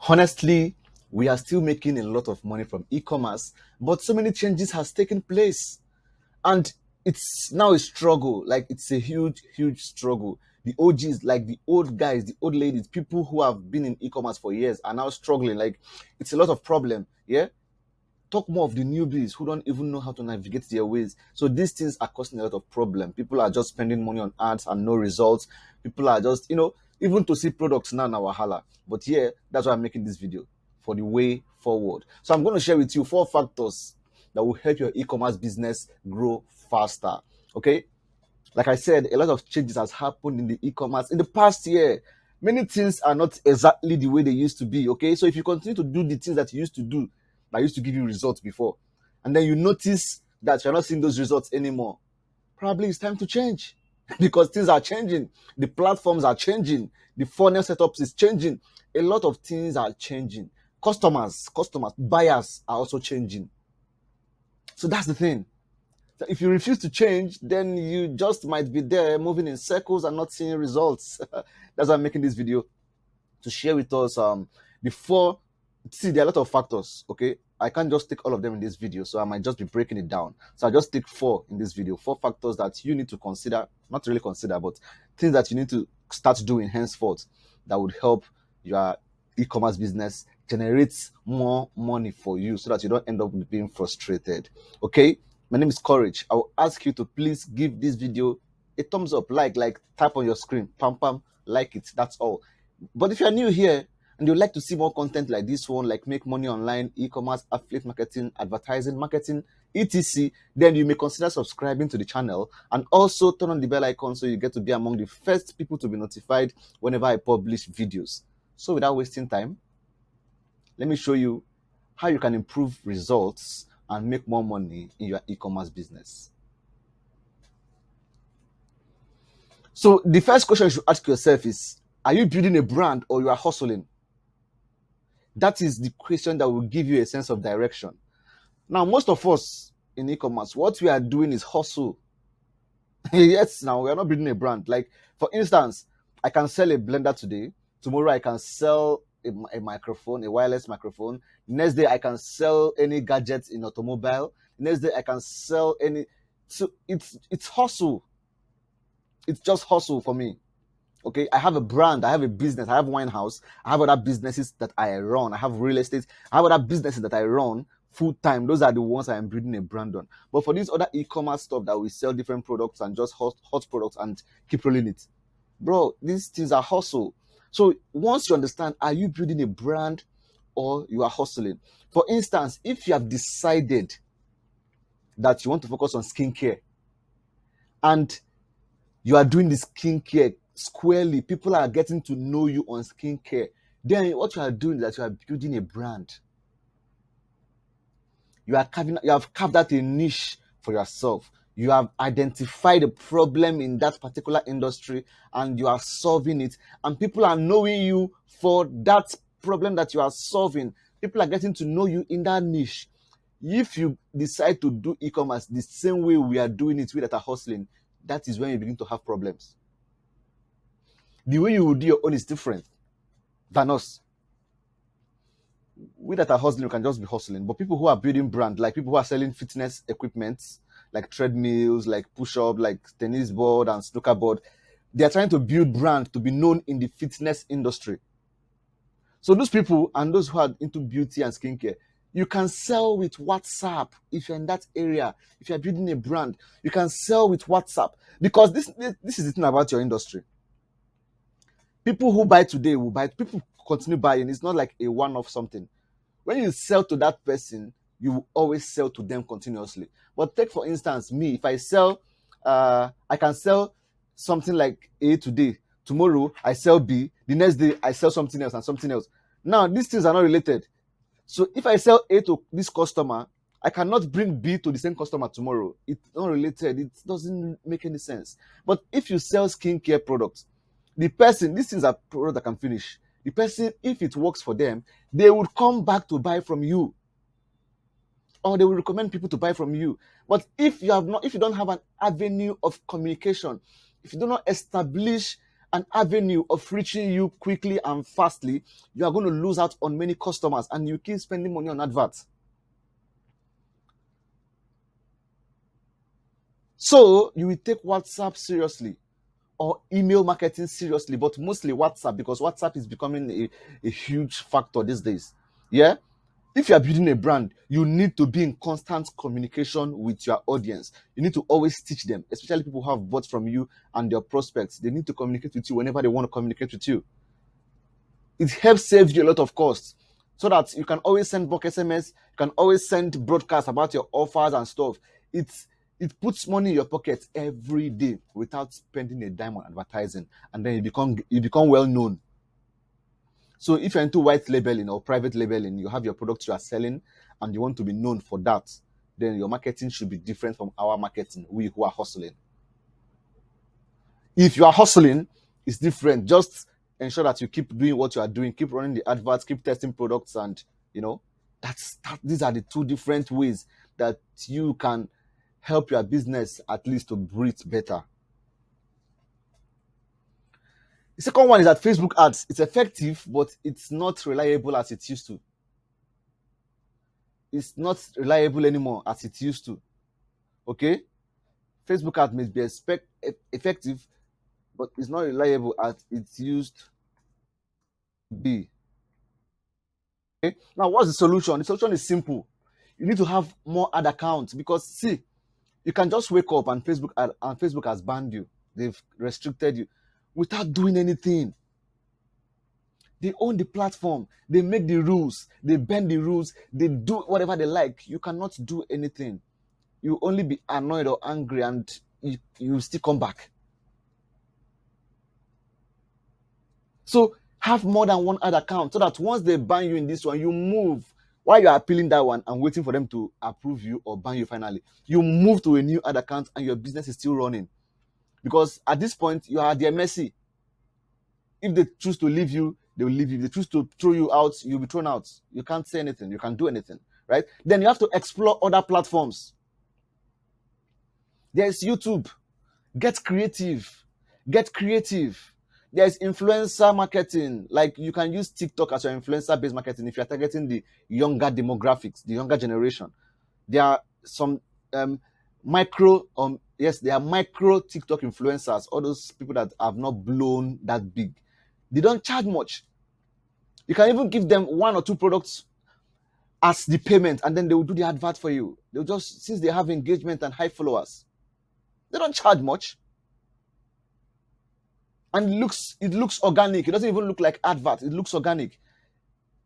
Honestly, we are still making a lot of money from e-commerce, but so many changes has taken place, and it's now a struggle. Like, it's a huge struggle. The OGs, like the old guys, the old ladies, people who have been in e-commerce for years are now struggling. Like, it's a lot of problem. Yeah, talk more of the newbies who don't even know how to navigate their ways. So these things are causing a lot of problem. People are just spending money on ads and no results. People are just, even to see products now wahala. But yeah, that's why I'm making this video, for the way forward. So I'm going to share with you 4 factors that will help your e-commerce business grow faster. Okay? Like I said, a lot of changes has happened in the e-commerce in the past year. Many things are not exactly the way they used to be. Okay, so if you continue to do the things that you used to do, that used to give you results before, and then you notice that you're not seeing those results anymore, probably it's time to change. Because things are changing, the platforms are changing, the funnel setups is changing, a lot of things are changing. Customers, buyers are also changing. So that's the thing. So if you refuse to change, then you just might be there moving in circles and not seeing results. That's why I'm making this video, to share with us before. See, there are a lot of factors. Okay, I can't just take all of them in this video, so I might just be breaking it down. So I just take 4 in this video, 4 factors that you need to consider, not really consider, but things that you need to start doing henceforth that would help your e-commerce business generate more money for you, so that you don't end up being frustrated. Okay, my name is Courage. I will ask you to please give this video a thumbs up, like tap on your screen, pam pam, like it. That's all. But if you're new here and you'd like to see more content like this one, like make money online, e-commerce, affiliate marketing, advertising, marketing, etc., then you may consider subscribing to the channel, and also turn on the bell icon so you get to be among the first people to be notified whenever I publish videos. So without wasting time, let me show you how you can improve results and make more money in your e-commerce business. So the first question you should ask yourself is, are you building a brand or you are hustling? That is the question that will give you a sense of direction. Now, most of us in e-commerce, what we are doing is hustle. Yes, now we are not building a brand. Like, for instance, I can sell a blender today. Tomorrow I can sell a microphone, a wireless microphone. Next day I can sell any gadget in automobile. Next day I can sell any. So it's hustle. It's just hustle for me. Okay, I have a brand, I have a business, I have wine house, I have other businesses that I run, I have real estate, I have other businesses that I run full time. Those are the ones I am building a brand on. But for these other e-commerce stuff that we sell different products and just hot products and keep rolling it, bro, these things are hustle. So once you understand, are you building a brand or you are hustling? For instance, if you have decided that you want to focus on skincare and you are doing the skincare squarely, people are getting to know you on skincare, then what you are doing is that you are building a brand. You have carved out a niche for yourself. You have identified a problem in that particular industry and you are solving it, and people are knowing you for that problem that you are solving. People are getting to know you in that niche. If you decide to do e-commerce the same way we are doing it, we that are hustling, that is when you begin to have problems. The way you will do your own is different than us. We that are hustling, we can just be hustling. But people who are building brand, like people who are selling fitness equipment, like treadmills, like push-up, like tennis board and snooker board, they are trying to build brand to be known in the fitness industry. So those people and those who are into beauty and skincare, you can sell with WhatsApp. If you're in that area, if you're building a brand, you can sell with WhatsApp, because this is the thing about your industry. People who buy today will buy, people continue buying. It's not like a one-off something. When you sell to that person, you will always sell to them continuously. But take for instance me, if I sell, I can sell something like A today. Tomorrow I sell B. The next day I sell something else and something else. Now these things are not related. So if I sell A to this customer, I cannot bring B to the same customer tomorrow. It's not related. It doesn't make any sense. But if you sell skincare products, the person, these things are products that can finish. The person, if it works for them, they would come back to buy from you, or they will recommend people to buy from you. But if you don't have an avenue of communication, if you do not establish an avenue of reaching you quickly and fastly, you are going to lose out on many customers and you keep spending money on adverts. So you will take WhatsApp seriously or email marketing seriously, but mostly WhatsApp, because WhatsApp is becoming a huge factor these days. Yeah. If you are building a brand, you need to be in constant communication with your audience. You need to always teach them, especially people who have bought from you and their prospects. They need to communicate with you whenever they want to communicate with you. It helps save you a lot of costs so that you can always send bulk SMS, you can always send broadcasts about your offers and stuff. It's it puts money in your pocket every day without spending a dime on advertising, and then you become well known. So if you're into white labeling or private labeling, you have your products you are selling and you want to be known for that, then your marketing should be different from our marketing, we who are hustling. If you are hustling, it's different. Just ensure that you keep doing what you are doing, keep running the adverts, keep testing products, and you know, these are the two different ways that you can help your business at least to breathe better. The second one is that Facebook ads. It's effective, but it's not reliable as it used to. It's not reliable anymore as it used to. Okay? Facebook ads may be effective, but it's not reliable as it used to be. Okay? Now, what's the solution? The solution is simple. You need to have more ad accounts, because see, you can just wake up and Facebook has banned you. They've restricted you without doing anything. They own the platform. They make the rules. They bend the rules. They do whatever they like. You cannot do anything. You only be annoyed or angry, and you still come back. So have more than one ad account so that once they ban you in this one, you move. While you're appealing that one and waiting for them to approve you or ban you finally, you move to a new ad account and your business is still running. Because at this point, you are at their mercy. If they choose to leave you, they will leave you. If they choose to throw you out, you'll be thrown out. You can't say anything. You can't do anything, right? Then you have to explore other platforms. There's YouTube. Get creative. Get creative. There's influencer marketing. Like, you can use TikTok as your influencer-based marketing if you're targeting the younger demographics, the younger generation. There are some there are micro TikTok influencers, all those people that have not blown that big. They don't charge much. You can even give them one or two products as the payment, and then they will do the advert for you. They'll just, since they have engagement and high followers, they don't charge much. And it looks organic. It doesn't even look like advert. It looks organic.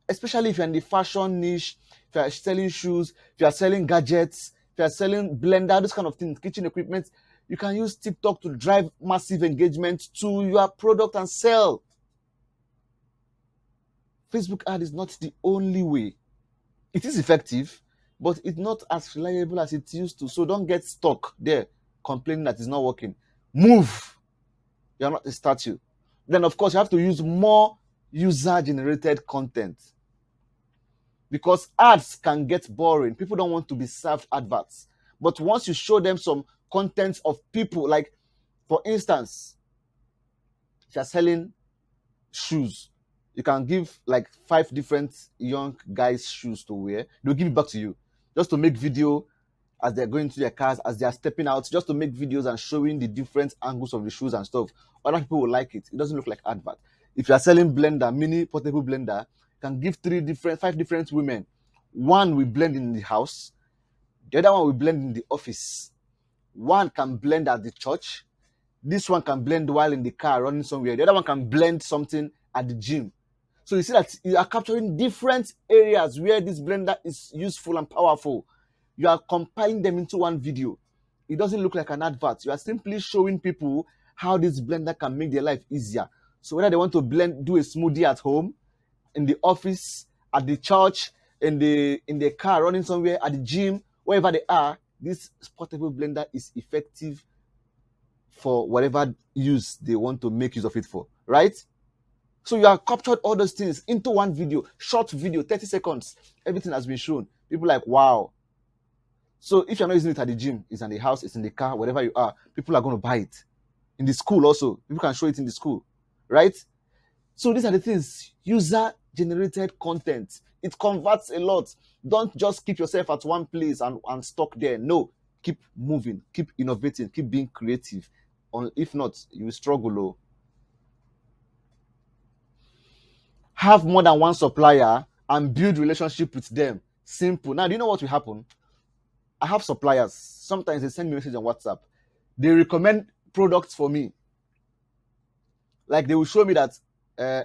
Especially if you're in the fashion niche, if you're selling shoes, if you're selling gadgets, if you're selling blender, those kind of things, kitchen equipment, you can use TikTok to drive massive engagement to your product and sell. Facebook ad is not the only way. It is effective, but it's not as reliable as it used to. So don't get stuck there complaining that it's not working. Move. You're not a statue. Then, of course, you have to use more user-generated content, because ads can get boring. People don't want to be served adverts. But once you show them some content of people, like, for instance, if you're selling shoes, you can give like 5 different young guys shoes to wear. They'll give it back to you just to make video as they're going to their cars, as they are stepping out, just to make videos and showing the different angles of the shoes and stuff. Other people will like it. It doesn't look like advert. If you are selling blender, mini portable blender, you can give 5 different women. One will blend in the house, the other one will blend in the office, one can blend at the church, this one can blend while in the car running somewhere, the other one can blend something at the gym. So you see that you are capturing different areas where this blender is useful and powerful. You are compiling them into one video. It doesn't look like an advert. You are simply showing people how this blender can make their life easier. So whether they want to do a smoothie at home, in the office, at the church, in the car running somewhere, at the gym, wherever they are, this portable blender is effective for whatever use they want to make use of it for, right? So you have captured all those things into one video, short video, 30 seconds. Everything has been shown. People are like, wow. So if you're not using it at the gym, it's in the house, it's in the car, wherever you are, people are going to buy it. In the school also, people can show it in the school. right? So these are the things. User generated content. It converts a lot. Don't just keep yourself at one place and stuck there. No, keep moving, keep innovating, keep being creative. If not, you will struggle. Oh. Have more than one supplier and build relationship with them. Simple. Now, do you know what will happen? I have suppliers. Sometimes they send me a message on WhatsApp. They recommend products for me. Like they will show me that,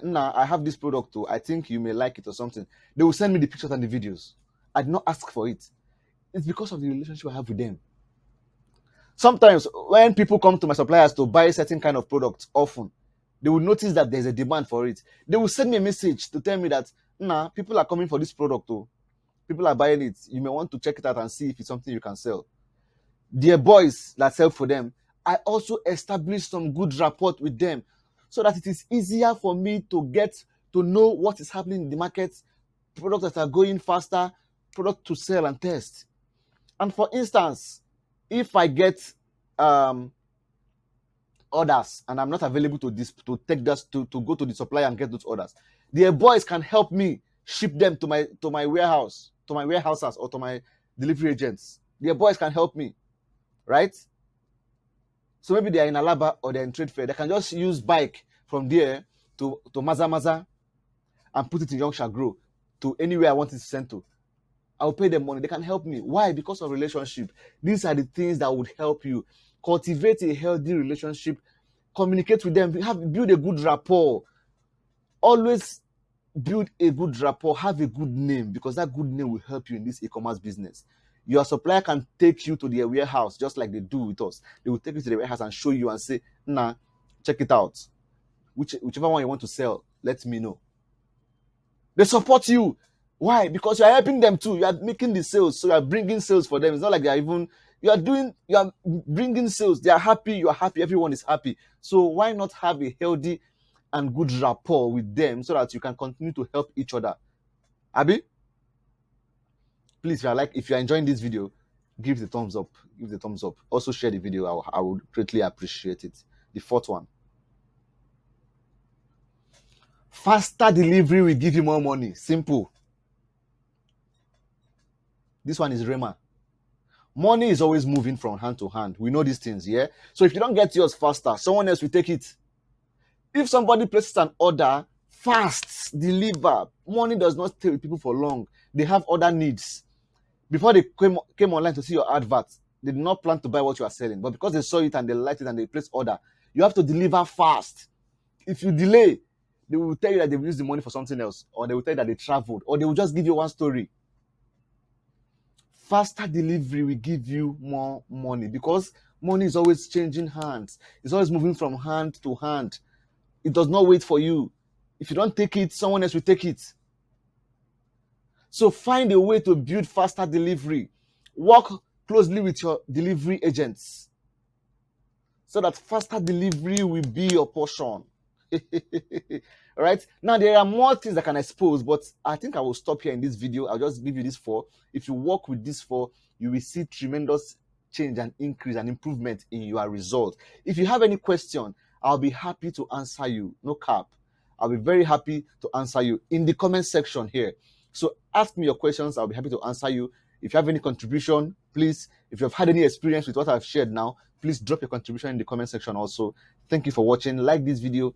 nah, I have this product too. I think you may like it or something. They will send me the pictures and the videos. I did not ask for it. It's because of the relationship I have with them. Sometimes when people come to my suppliers to buy certain kind of products, often they will notice that there's a demand for it. They will send me a message to tell me that, nah, people are coming for this product too. People are buying it. You may want to check it out and see if it's something you can sell. Their boys that sell for them, I also establish some good rapport with them so that it is easier for me to get to know what is happening in the market, products that are going faster, product to sell and test. And for instance, if I get orders and I'm not available to take that to go to the supplier and get those orders, their boys can help me ship them to my warehouse, to my warehouses or to my delivery agents. Their boys can help me, right? So maybe they are in Alaba or they're in Trade Fair. They can just use bike from there to Maza Maza and put it in Yongsha Grow to anywhere I want it to send to. I'll pay them money. They can help me. Why? Because of relationship. These are the things that would help you. Cultivate a healthy relationship. Communicate with them. Build a good rapport. Always build a good rapport. Have a good name, because that good name will help you in this e-commerce business. Your supplier can take you to their warehouse just like they do with us. They will take you to the warehouse and show you and say, nah, check it out. Whichever one you want to sell, let me know. They support you. Why? Because you are helping them too. You are making the sales, so you are bringing sales for them. It's not like they are even, you are bringing sales. They are happy, you are happy, everyone is happy. So why not have a healthy and good rapport with them so that you can continue to help each other? Abi, please, if you are enjoying this video, give the thumbs up. Give the thumbs up. Also share the video. I would greatly appreciate it. The fourth one. Faster delivery will give you more money. Simple. This one is Rema. Money is always moving from hand to hand. We know these things, yeah? So if you don't get yours faster, someone else will take it. If somebody places an order, fast, deliver. Money does not stay with people for long. They have other needs. Before they came online to see your advert, they did not plan to buy what you are selling. But because they saw it and they liked it and they placed order, you have to deliver fast. If you delay, they will tell you that they will use the money for something else, or they will tell you that they traveled, or they will just give you one story. Faster delivery will give you more money, because money is always changing hands. It's always moving from hand to hand. It does not wait for you. If you don't take it, someone else will take it. So find a way to build faster delivery. Work closely with your delivery agents so that faster delivery will be your portion. Right? Now, there are more things I can expose, but I think I will stop here in this video. I'll just give you these 4. If you work with these 4, you will see tremendous change and increase and improvement in your result. If you have any question, I'll be happy to answer you. No cap. I'll be very happy to answer you in the comment section here. So ask me your questions. I'll be happy to answer you. If you have any contribution, please, if you've had any experience with what I've shared now, please drop your contribution in the comment section also. Thank you for watching. Like this video.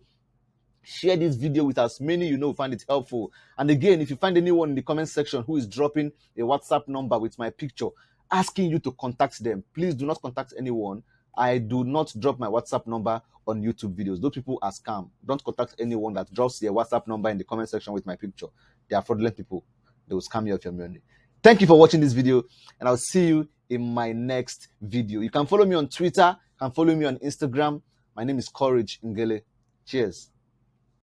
Share this video with as many you know find it helpful. And again, if you find anyone in the comment section who is dropping a WhatsApp number with my picture asking you to contact them, please do not contact anyone. I do not drop my WhatsApp number on YouTube videos. Those people are scam. Don't contact anyone that drops their WhatsApp number in the comment section with my picture. They are fraudulent people. They will scam you of your money. Thank you for watching this video, and I'll see you in my next video. You can follow me on Twitter, you can follow me on Instagram. My name is Courage Ngele. Cheers.